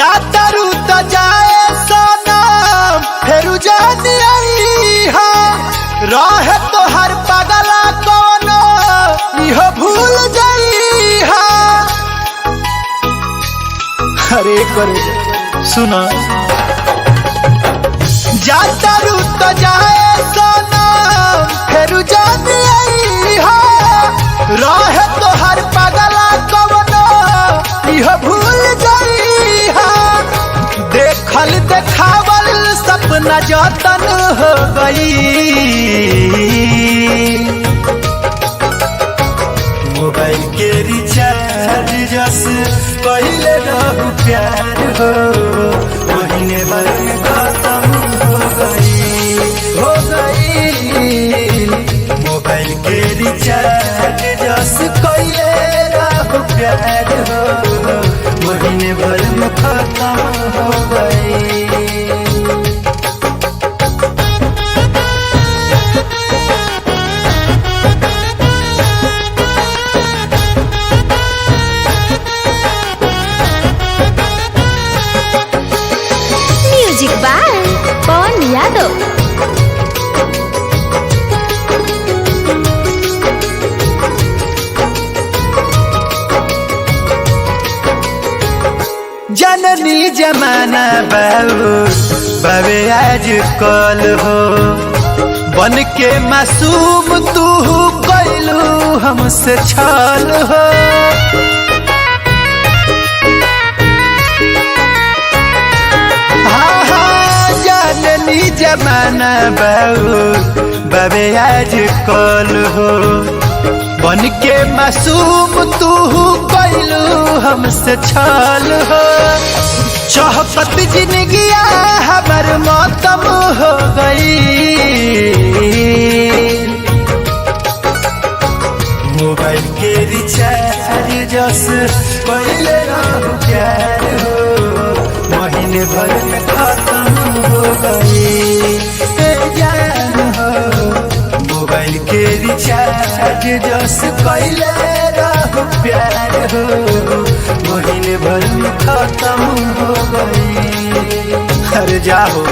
जातरू त जाए सनम फेरू जानी हा रहे तो हर पगला कोनो इहो भूल जाई हा। अरे करे सुना जातरू त जाए सनम फेरू जानी हा रहे तो हर पगला कोनो इहो भूल जाई हा। देखल देखावल सपना जतन हो गई मोबाइल के रिचार्ज जस पहले रहू प्यार हो महीने भर में खत्म हो गई मोबाइल के रिचार्ज जस पहले रहू प्यार हो महीने भर में खत्म हो गई। म्यूजिक बाय पवन यादव। जननी जमाना बाबे आज कल हो बन के मासूम तू कैलू हमसे छल हो। जननी जमाना बाबे आज कल हो बन के मासूम तू कैलू हमसे छल हो। चौपत जिंदगिया हमर मौतम हो गई मोबाइल के रिचार्ज जस पहले रहू प्यार हो महीने भर में खत्म हो गई। जान हो मोबाइल के रिचार्ज जस पहले रहू प्यार हो महीने भर में खत्म हो गई। अरे जाओ।